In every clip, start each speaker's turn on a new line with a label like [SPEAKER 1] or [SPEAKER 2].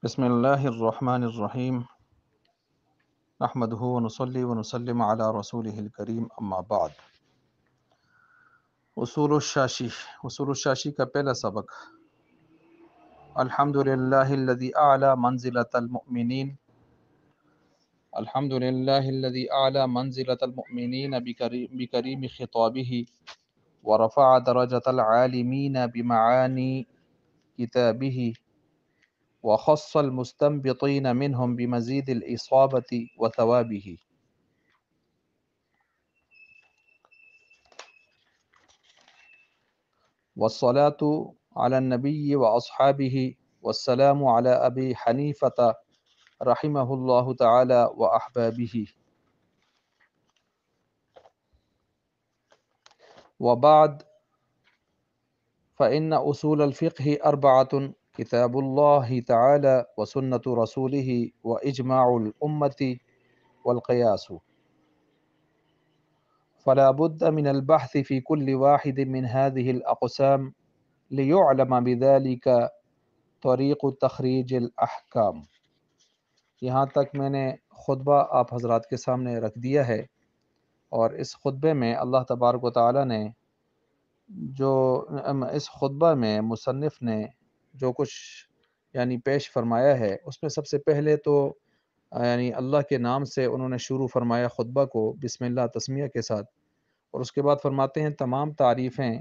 [SPEAKER 1] بسم اللہ الرحمن الرحیم نحمدہ ونصلی ونسلم علی رسولہ الکریم اما بعد۔ اصول الشاشی کا پہلا سبق، الحمدللہ الذی اعلی منزلۃ المؤمنین الحمدللہ الذی اعلی منزلۃ المؤمنین بکریم خطابہ ورفع درجۃ العالمین بمعانی کتابہ وخص المستنبطین منہم بمزید الاصابۃ وثوابہ۔ والصلاة على النبي وأصحابه والسلام على أبي حنيفة رحمه الله تعالى وأحبابه، وبعد، فإن أصول الفقه أربعة: كتاب الله تعالى وسنة رسوله وإجماع الأمة والقياس، فلا بد من البحث في كل واحد من هذه الأقسام ليعلم بذلك طریق تخریج الاحکام۔ یہاں تک میں نے خطبہ آپ حضرات کے سامنے رکھ دیا ہے، اور اس خطبے میں اللہ تبارک و تعالی نے اس خطبہ میں مصنف نے جو کچھ پیش فرمایا ہے، اس میں سب سے پہلے تو اللہ کے نام سے انہوں نے شروع فرمایا خطبہ کو بسم اللہ تسمیہ کے ساتھ، اور اس کے بعد فرماتے ہیں تمام تعریفیں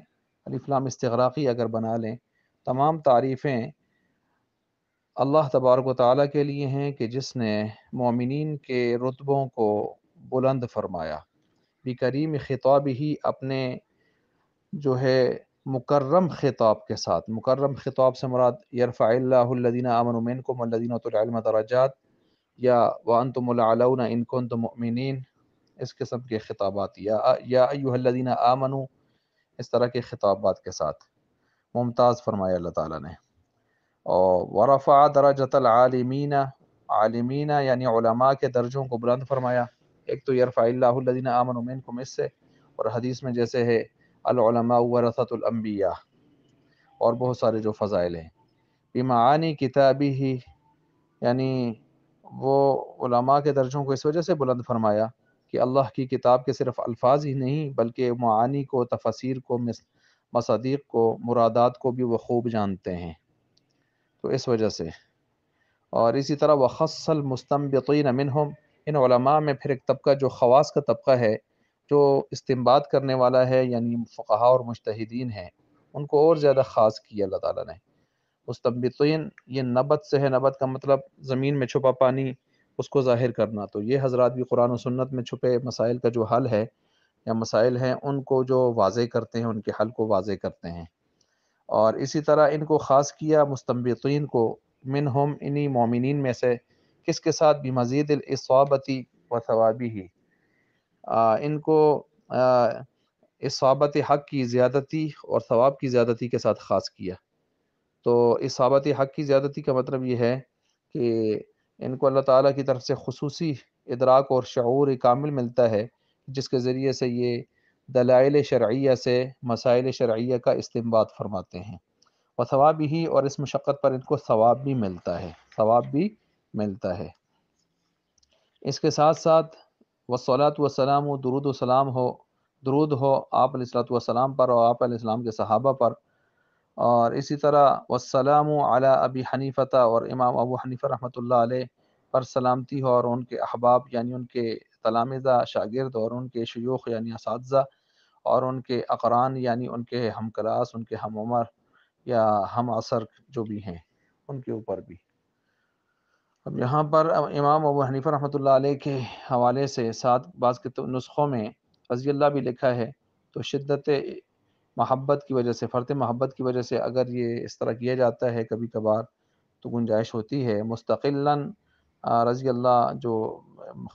[SPEAKER 1] الف لام استغراقی اگر بنا لیں، تمام تعریفیں اللہ تبارک و تعالیٰ کے لیے ہیں کہ جس نے مومنین کے رتبوں کو بلند فرمایا، بکریم خطاب ہی، اپنے مکرم خطاب کے ساتھ۔ مکرم خطاب سے مراد یرفع اللہ الذین آمنوا منکم والذین اوتوا العلم درجات، یا وانتم الاعلون ان کنتم مؤمنین، اس قسم کے خطابات، یا ایھا الذین آمنوا، اس طرح کے خطابات کے ساتھ ممتاز فرمایا اللہ تعالیٰ نے۔ اور ورفع درجۃ العالمین، عالمین یعنی علماء کے درجوں کو بلند فرمایا۔ ایک تو یرفع اللہ الذین آمنوا منکم، اس سے، اور حدیث میں جیسے ہے العلماء ورثۃ الانبیاء، اور بہت سارے جو فضائل ہیں۔ بمعانی کتابہ، یعنی وہ علماء کے درجوں کو اس وجہ سے بلند فرمایا کہ اللہ کی کتاب کے صرف الفاظ ہی نہیں بلکہ معانی کو، تفاسیر کو، مصادیق کو، مرادات کو بھی وہ خوب جانتے ہیں، تو اس وجہ سے۔ اور اسی طرح وخص المستنبطین منہم، ان علماء میں پھر ایک طبقہ جو خواص کا طبقہ ہے، جو استنباط کرنے والا ہے، یعنی فقہاء اور مجتہدین ہیں، ان کو اور زیادہ خاص کیا اللہ تعالیٰ نے۔ مستنبطین یہ نبت سے ہے، نبت کا مطلب زمین میں چھپا پانی، اس کو ظاہر کرنا، تو یہ حضرات بھی قرآن و سنت میں چھپے مسائل کا جو حل ہے یا مسائل ہیں ان کو جو واضح کرتے ہیں، ان کے حل کو واضح کرتے ہیں۔ اور اسی طرح ان کو خاص کیا مستنبطین کو، منہم انہی مومنین میں سے، کس کے ساتھ؟ بمزید الاصابۃ و ثوابہ، ان کو اصابت حق کی زیادتی اور ثواب کی زیادتی کے ساتھ خاص کیا۔ تو اصابت حق کی زیادتی کا مطلب یہ ہے کہ ان کو اللہ تعالیٰ کی طرف سے خصوصی ادراک اور شعور کامل ملتا ہے، جس کے ذریعے سے یہ دلائل شرعیہ سے مسائل شرعیہ کا استنباط فرماتے ہیں۔ و ثواب ہی، اور اس مشقت پر ان کو ثواب بھی ملتا ہے، ثواب بھی ملتا ہے۔ اس کے ساتھ ساتھ والصلاۃ والسلام، درود و سلام ہو، درود ہو آپ علیہ الصلوۃ والسلام پر اور آپ علیہ السلام کے صحابہ پر۔ اور اسی طرح والسلام علی ابی حنیفہ، اور امام ابو حنیفہ رحمۃ اللہ علیہ پر سلامتی ہو، اور ان کے احباب یعنی ان کے تلامذہ، شاگرد، اور ان کے شیوخ یعنی اساتذہ، اور ان کے اقران یعنی ان کے ہم کلاس، ان کے ہم عمر یا ہم عصر جو بھی ہیں، ان کے اوپر بھی۔ اب یہاں پر امام ابو حنیفہ رحمۃ اللہ علیہ کے حوالے سے ساتھ بعض کے نسخوں میں رضی اللہ بھی لکھا ہے، تو شدت محبت کی وجہ سے، فرط محبت کی وجہ سے اگر یہ اس طرح کیا جاتا ہے کبھی کبھار تو گنجائش ہوتی ہے۔ مستقلاً رضی اللہ جو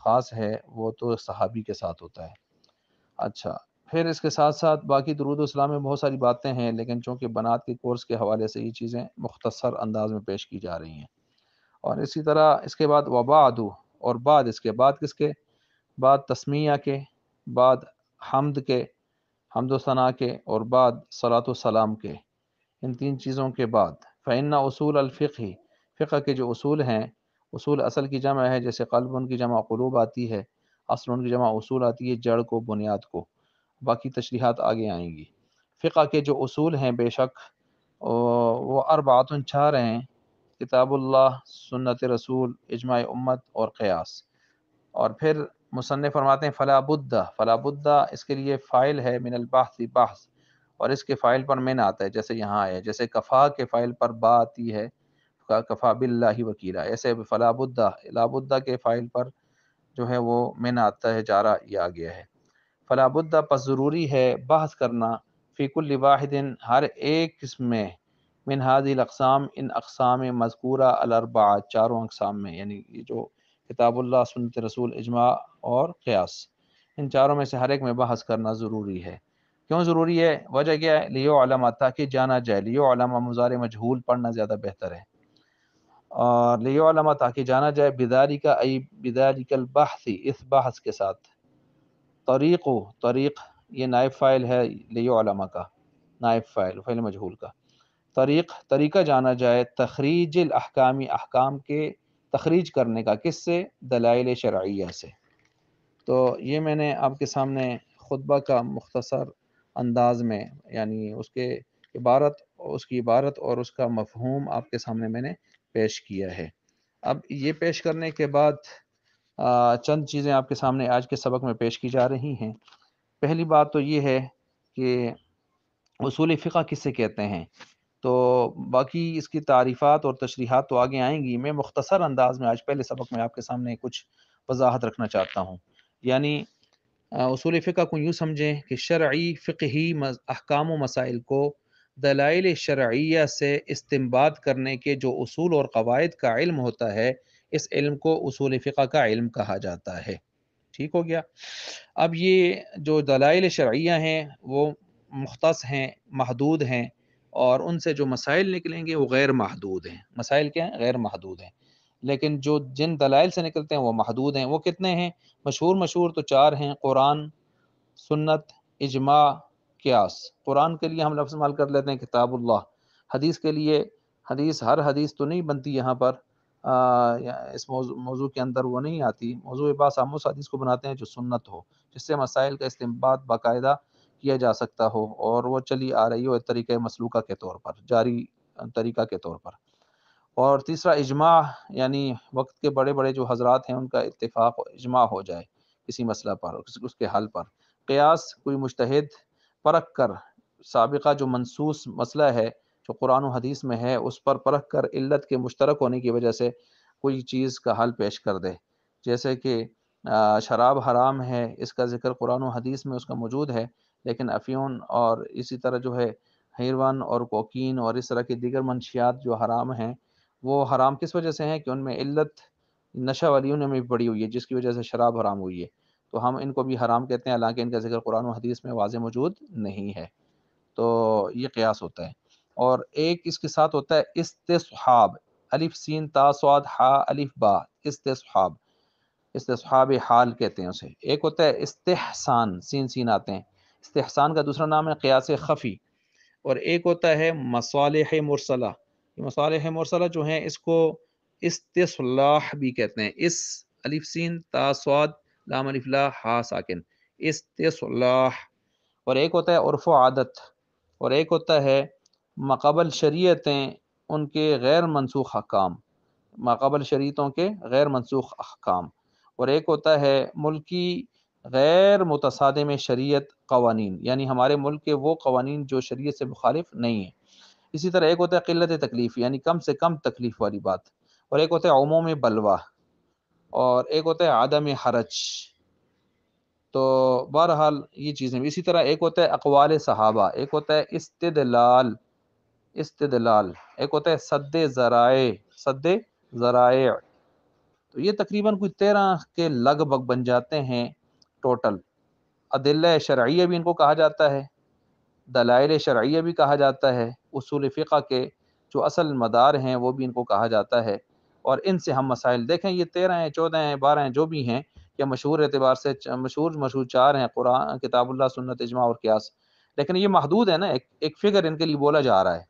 [SPEAKER 1] خاص ہے وہ تو صحابی کے ساتھ ہوتا ہے۔ اچھا، پھر اس کے ساتھ ساتھ باقی درود و اسلام میں بہت ساری باتیں ہیں، لیکن چونکہ بنات کے کورس کے حوالے سے یہ چیزیں مختصر انداز میں پیش کی جا رہی ہیں۔ اور اسی طرح اس کے بعد وبعد، اور بعد، اس کے بعد کس کے بعد؟ تسمیہ کے بعد، حمد کے، حمد و ثنا کے، اور بعد صلاۃ و سلام کے، ان تین چیزوں کے بعد۔ فإن اصول الفقہ، فقہ کے جو اصول ہیں، اصول اصل کی جمع ہے، جیسے قلب ان کی جمع قلوب آتی ہے، اصل ان کی جمع اصول آتی ہے، جڑ کو، بنیاد کو، باقی تشریحات آگے آئیں گی۔ فقہ کے جو اصول ہیں بے شک وہ اربعۃ، چار ہیں: کتاب اللہ، سنت رسول، اجماع امت اور قیاس۔ اور پھر مصنف فرماتے ہیں فلا بد، اس کے لیے فاعل ہے من البحث، بحث، اور اس کے فاعل پر من آتا ہے، جیسے یہاں ہے، جیسے کفا کے فاعل پر با آتی ہے، کفا باللہ وکیلا، ایسے فلا بد، لا بد کے فاعل پر جو ہے وہ من آتا ہے، جارا یہ آ گیا ہے۔ فلا بد، پس ضروری ہے بحث کرنا، فی کل واحد، ہر ایک قسم میں، من هذه الاقسام، ان اقسام مذکورہ الاربعہ، چاروں اقسام میں، یعنی یہ جو کتاب اللہ، سنت رسول، اجماع اور قیاس، ان چاروں میں سے ہر ایک میں بحث کرنا ضروری ہے۔ کیوں ضروری ہے؟ وجہ کیا ہے؟ لیعلم، تاکہ جانا جائے، لیعلم مضارع مجہول پڑھنا زیادہ بہتر ہے، اور لیعلم تاکہ جانا جائے، بذالک ای بذالک البحث، اس بحث کے ساتھ، طریق یہ نائب فاعل ہے لیعلم کا، نائب فاعل مجہول کا، طریقہ جانا جائے، تخریج الاحکام، احکام کے تخریج کرنے کا، کس سے؟ دلائل شرعیہ سے۔ تو یہ میں نے آپ کے سامنے خطبہ کا مختصر انداز میں، یعنی اس کی عبارت اور اس کا مفہوم آپ کے سامنے میں نے پیش کیا ہے۔ اب یہ پیش کرنے کے بعد چند چیزیں آپ کے سامنے آج کے سبق میں پیش کی جا رہی ہیں۔ پہلی بات تو یہ ہے کہ اصول فقہ کسے کہتے ہیں، تو باقی اس کی تعریفات اور تشریحات تو آگے آئیں گی، میں مختصر انداز میں آج پہلے سبق میں آپ کے سامنے کچھ وضاحت رکھنا چاہتا ہوں۔ یعنی اصول فقہ کو یوں سمجھیں کہ شرعی فقہی احکام و مسائل کو دلائل شرعیہ سے استنباط کرنے کے جو اصول اور قواعد کا علم ہوتا ہے، اس علم کو اصول فقہ کا علم کہا جاتا ہے۔ ٹھیک ہو گیا؟ اب یہ جو دلائل شرعیہ ہیں وہ مختص ہیں، محدود ہیں، اور ان سے جو مسائل نکلیں گے وہ غیر محدود ہیں۔ مسائل کیا ہیں؟ غیر محدود ہیں، لیکن جن دلائل سے نکلتے ہیں وہ محدود ہیں۔ وہ کتنے ہیں؟ مشہور تو چار ہیں: قرآن، سنت، اجماع، قیاس۔ قرآن کے لیے ہم لفظ استعمال کر لیتے ہیں کتاب اللہ، حدیث کے لیے ہر حدیث تو نہیں بنتی یہاں پر، اس موضوع کے اندر وہ نہیں آتی، موضوع بحث ہم اس حدیث کو بناتے ہیں جو سنت ہو، جس سے مسائل کا استنباط باقاعدہ کیا جا سکتا ہو، اور وہ چلی آ رہی ہو ایک طریقہ مسلوکہ کے طور پر، جاری طریقہ کے طور پر۔ اور تیسرا اجماع، یعنی وقت کے بڑے بڑے جو حضرات ہیں ان کا اتفاق اجماع ہو جائے کسی مسئلہ پر، اس کے حل پر۔ قیاس، کوئی مجتہد پرکھ کر سابقہ جو منصوص مسئلہ ہے جو قرآن و حدیث میں ہے اس پر پرکھ کر علت کے مشترک ہونے کی وجہ سے کوئی چیز کا حل پیش کر دے، جیسے کہ شراب حرام ہے، اس کا ذکر قرآن و حدیث میں اس کا موجود ہے، لیکن افیون اور اسی طرح جو ہے ہیروین اور کوکین اور اس طرح کی دیگر منشیات جو حرام ہیں، وہ حرام کس وجہ سے ہیں کہ ان میں علت نشہ والیوں میں بھی پڑی ہوئی ہے، جس کی وجہ سے شراب حرام ہوئی ہے، تو ہم ان کو بھی حرام کہتے ہیں، حالانکہ ان کا ذکر قرآن و حدیث میں واضح موجود نہیں ہے۔ تو یہ قیاس ہوتا ہے۔ اور ایک اس کے ساتھ ہوتا ہے استصحاب، الف سین تا صاد ہا الف با، استصحاب حال کہتے ہیں اسے۔ ایک ہوتا ہے استحسان، سین آتے ہیں، استحسان کا دوسرا نام ہے قیاس خفی۔ اور ایک ہوتا ہے مصالح مرسلہ، یہ مصالح مرسلہ جو ہیں اس کو استصلاح بھی کہتے ہیں، اس الف سین تا صاد لام الف لا ہا ساکن، استصلاح۔ اور ایک ہوتا ہے عرف و عادت، اور ایک ہوتا ہے ماقبل شریعتیں ان کے غیر منسوخ احکام، ماقبل شریعتوں کے غیر منسوخ احکام۔ اور ایک ہوتا ہے ملکی غیر متصادم شریعت قوانین، یعنی ہمارے ملک کے وہ قوانین جو شریعت سے مخالف نہیں ہیں۔ اسی طرح ایک ہوتا ہے قلت تکلیف، یعنی کم سے کم تکلیف والی بات، اور ایک ہوتا ہے عموم بلوہ، اور ایک ہوتا ہے عدم حرج۔ تو بہرحال یہ چیزیں بھی اسی طرح، ایک ہوتا ہے اقوال صحابہ، ایک ہوتا ہے استدلال، ایک ہوتا ہے سد ذرائع۔ تو یہ تقریباً کوئی 13 کے لگ بھگ بن جاتے ہیں ٹوٹل۔ ادلہ شرعیہ بھی ان کو کہا جاتا ہے، دلائل شرعیہ بھی کہا جاتا ہے، اصول فقہ کے جو اصل مدار ہیں وہ بھی ان کو کہا جاتا ہے، اور ان سے ہم مسائل دیکھیں، یہ 13 ہیں، 14 ہیں، 12 ہیں، جو بھی ہیں، یا مشہور اعتبار سے مشہور 4 ہیں: قرآن، کتاب اللہ، سنت، اجماع اور قیاس۔ لیکن یہ محدود ہے نا، ایک فگر ان کے لیے بولا جا رہا ہے،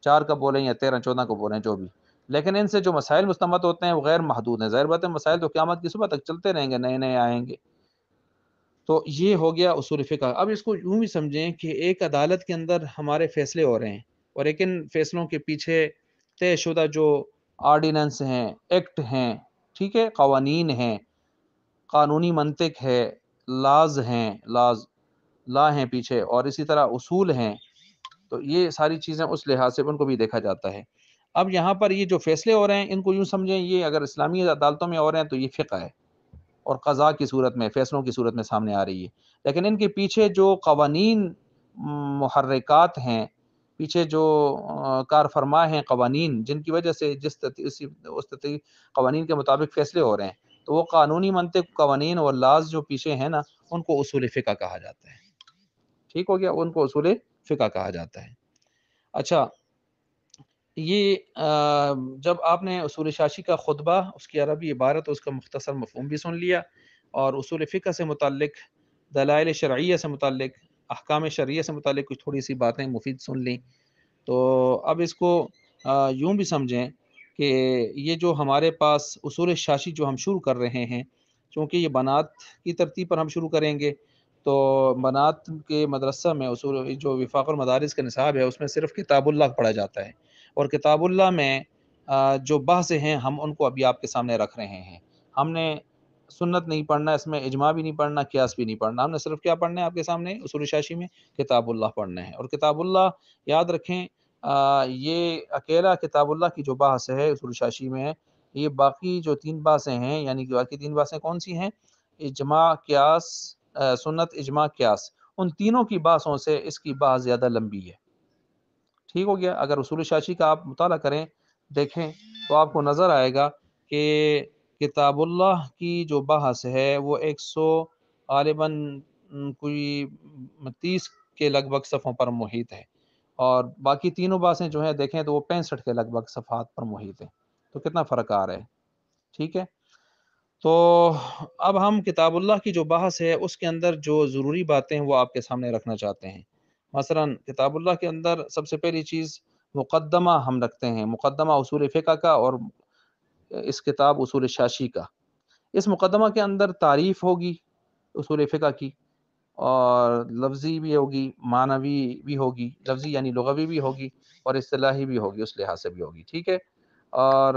[SPEAKER 1] 4 کا بولیں یا 13 14 کو بولیں جو بھی، لیکن ان سے جو مسائل مستمت ہوتے ہیں وہ غیر محدود ہیں. ظاہر بات ہے مسائل تو قیامت کی صبح تک چلتے رہیں گے، نئے نئے آئیں گے. تو یہ ہو گیا اصول فقہ. اب اس کو یوں بھی سمجھیں کہ ایک عدالت کے اندر ہمارے فیصلے ہو رہے ہیں، اور ایک ان فیصلوں کے پیچھے طے شدہ جو آرڈیننس ہیں، ایکٹ ہیں، ٹھیک ہے، قوانین ہیں، قانونی منطق ہے، لاز ہیں، لا ہیں پیچھے، اور اسی طرح اصول ہیں. تو یہ ساری چیزیں اس لحاظ سے ان کو بھی دیکھا جاتا ہے. اب یہاں پر یہ جو فیصلے ہو رہے ہیں ان کو یوں سمجھیں، یہ اگر اسلامی عدالتوں میں ہو رہے ہیں تو یہ فقہ ہے اور قضاء کی صورت میں، فیصلوں کی صورت میں سامنے آ رہی ہے. لیکن ان کے پیچھے جو قوانین محرکات ہیں، پیچھے جو کار فرما ہیں قوانین، جن کی وجہ سے قوانین کے مطابق فیصلے ہو رہے ہیں، تو وہ قانونی منطق، قوانین اور لاز جو پیچھے ہیں نا، ان کو اصول فقہ کہا جاتا ہے. ٹھیک ہو گیا، ان کو اصول فقہ کہا جاتا ہے. اچھا، یہ جب آپ نے اصول شاشی کا خطبہ، اس کی عربی عبارت، اس کا مختصر مفہوم بھی سن لیا، اور اصول فقہ سے متعلق، دلائل شرعیہ سے متعلق، احکام شرعیہ سے متعلق کچھ تھوڑی سی باتیں مفید سن لیں، تو اب اس کو یوں بھی سمجھیں کہ یہ جو ہمارے پاس اصول شاشی جو ہم شروع کر رہے ہیں، چونکہ یہ بنات کی ترتیب پر ہم شروع کریں گے، تو بنات کے مدرسہ میں اصول جو وفاق المدارس کا نصاب ہے اس میں صرف کتاب اللہ پڑھا جاتا ہے، اور کتاب اللہ میں جو بحث ہیں ہم ان کو ابھی آپ کے سامنے رکھ رہے ہیں. ہم نے سنت نہیں پڑھنا، اس میں اجماع بھی نہیں پڑھنا، قیاس بھی نہیں پڑھنا، ہم نے صرف کیا پڑھنا ہے آپ کے سامنے اصول شاشی میں؟ کتاب اللہ پڑھنا ہے. اور کتاب اللہ یاد رکھیں، یہ اکیلا کتاب اللہ کی جو بحث ہے اصول شاشی میں، یہ باقی جو 3 بحثیں ہیں، یعنی کہ باقی 3 بحثیں کون سی ہیں؟ اجماع، قیاس، سنت، اجماع، قیاس، ان تینوں کی بحثوں سے اس کی بحث زیادہ لمبی ہے. ٹھیک ہو گیا. اگر اصول شاشی کا آپ مطالعہ کریں، دیکھیں، تو آپ کو نظر آئے گا کہ کتاب اللہ کی جو بحث ہے وہ 100 غالباً کوئی 30 کے لگ بھگ صفحوں پر محیط ہے، اور باقی تینوں بحثیں جو ہیں دیکھیں تو وہ 65 کے لگ بھگ صفحات پر محیط ہیں. تو کتنا فرق آ رہا ہے. ٹھیک ہے. تو اب ہم کتاب اللہ کی جو بحث ہے اس کے اندر جو ضروری باتیں ہیں وہ آپ کے سامنے رکھنا چاہتے ہیں. مثلا کتاب اللہ کے اندر سب سے پہلی چیز مقدمہ ہم رکھتے ہیں، مقدمہ اصول فقہ کا اور اس کتاب اصول شاشی کا. اس مقدمہ کے اندر تعریف ہوگی اصول فقہ کی، اور لفظی بھی ہوگی، معنوی بھی ہوگی، لفظی یعنی لغوی بھی ہوگی، اور اصطلاحی بھی ہوگی، اس لحاظ سے بھی ہوگی. ٹھیک ہے. اور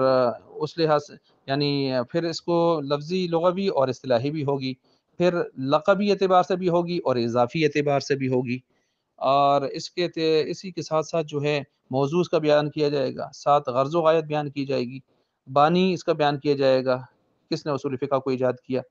[SPEAKER 1] اس لحاظ سے یعنی پھر اس کو لفظی، لغوی اور اصطلاحی بھی ہوگی، پھر لقبی اعتبار سے بھی ہوگی اور اضافی اعتبار سے بھی ہوگی، اور اسی کے ساتھ ساتھ جو ہے موضوع کا بیان کیا جائے گا، ساتھ غرض و غایت بیان کی جائے گی، بانی اس کا بیان کیا جائے گا، کس نے اصول فقہ کو ایجاد کیا،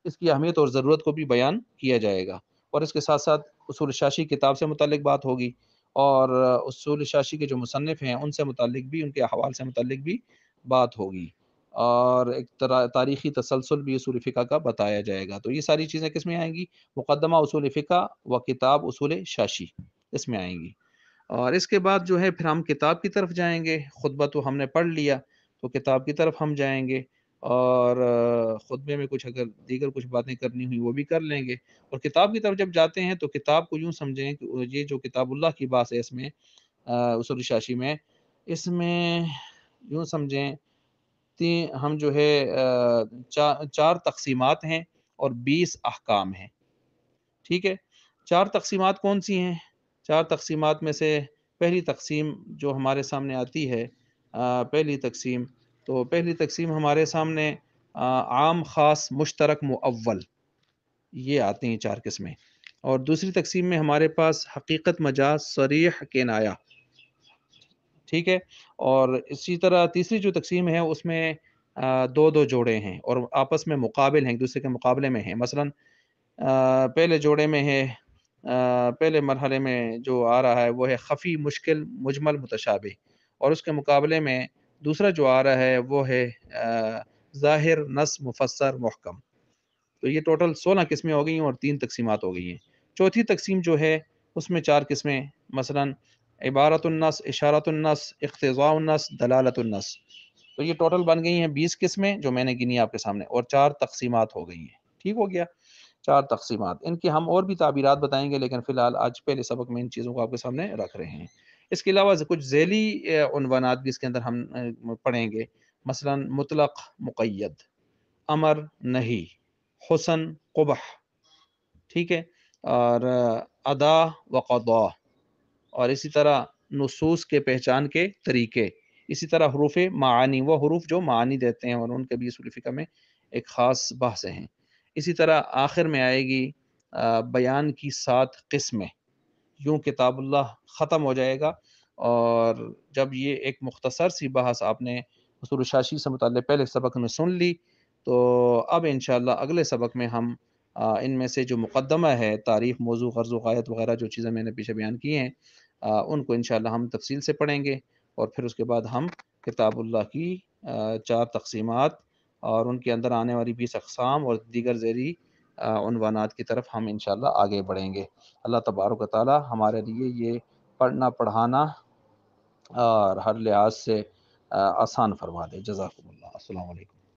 [SPEAKER 1] اس کی اہمیت اور ضرورت کو بھی بیان کیا جائے گا. اور اس کے ساتھ ساتھ اصول شاشی کتاب سے متعلق بات ہوگی، اور اصول شاشی کے جو مصنف ہیں ان سے متعلق بھی، ان کے احوال سے متعلق بھی بات ہوگی، اور ایک تاریخی تسلسل بھی اصول فقہ کا بتایا جائے گا. تو یہ ساری چیزیں کس میں آئیں گی؟ مقدمہ اصول فقہ و کتاب اصول شاشی، اس میں آئیں گی. اور اس کے بعد جو ہے پھر ہم کتاب کی طرف جائیں گے. خطبہ تو ہم نے پڑھ لیا، تو کتاب کی طرف ہم جائیں گے، اور خطبے میں کچھ اگر دیگر کچھ باتیں کرنی ہوئی وہ بھی کر لیں گے. اور کتاب کی طرف جب جاتے ہیں تو کتاب کو یوں سمجھیں کہ یہ جو کتاب اللہ کی بات ہے اس میں اصول شاشی میں، اس میں یوں سمجھیں ہم جو ہے 4 تقسیمات ہیں اور 20 احکام ہیں. ٹھیک ہے. 4 تقسیمات کون سی ہیں؟ 4 تقسیمات میں سے پہلی تقسیم جو ہمارے سامنے آتی ہے، پہلی تقسیم ہمارے سامنے عام، خاص، مشترک، مؤول، یہ آتے ہیں 4 قسمیں. اور دوسری تقسیم میں ہمارے پاس حقیقت، مجاز، صریح، کنایہ. ٹھیک ہے. اور اسی طرح تیسری جو تقسیم ہے اس میں 2 جوڑے ہیں اور آپس میں مقابل ہیں، ایک دوسرے کے مقابلے میں ہیں. مثلا پہلے جوڑے میں ہے، پہلے مرحلے میں جو آ رہا ہے وہ ہے خفی، مشکل، مجمل، متشابہ، اور اس کے مقابلے میں دوسرا جو آ رہا ہے وہ ہے ظاہر، نص، مفسر، محکم. تو یہ ٹوٹل 16 قسمیں ہو گئی ہیں اور 3 تقسیمات ہو گئی ہیں. چوتھی تقسیم جو ہے اس میں 4 قسمیں، مثلا عبارت النص، اشارت النص، اقتضاء النص، دلالت النص. تو یہ ٹوٹل بن گئی ہیں 20 قسمیں جو میں نے گنی آپ کے سامنے، اور 4 تقسیمات ہو گئی ہیں. ٹھیک ہو گیا. 4 تقسیمات، ان کی ہم اور بھی تعبیرات بتائیں گے، لیکن فی الحال آج پہلے سبق میں ان چیزوں کو آپ کے سامنے رکھ رہے ہیں. اس کے علاوہ کچھ ذیلی عنوانات بھی اس کے اندر ہم پڑھیں گے، مثلا مطلق مقید، امر نہیں، حسن قبح، ٹھیک ہے، اور ادا و قضا، اور اسی طرح نصوص کے پہچان کے طریقے، اسی طرح حروف معانی، وہ حروف جو معانی دیتے ہیں اور ان کے بھی اصول فقہ میں ایک خاص بحث ہیں۔ اسی طرح آخر میں آئے گی بیان کی 7 قسمیں، یوں کتاب اللہ ختم ہو جائے گا۔ اور جب یہ ایک مختصر سی بحث آپ نے اصول شاشی سے متعلق پہلے سبق میں سن لی، تو اب انشاءاللہ اگلے سبق میں ہم ان میں سے جو مقدمہ ہے، تعریف، موضوع، غرض و غایت وغیرہ جو چیزیں میں نے پیچھے بیان کی ہیں، ان کو انشاءاللہ ہم تفصیل سے پڑھیں گے، اور پھر اس کے بعد ہم کتاب اللہ کی 4 تقسیمات اور ان کے اندر آنے والی 20 اقسام اور دیگر ذیلی عنوانات کی طرف ہم انشاءاللہ آگے بڑھیں گے۔ اللہ تبارک و تعالی ہمارے لیے یہ پڑھنا پڑھانا اور ہر لحاظ سے آسان فرما دے۔ جزاکم اللہ۔ السلام علیکم۔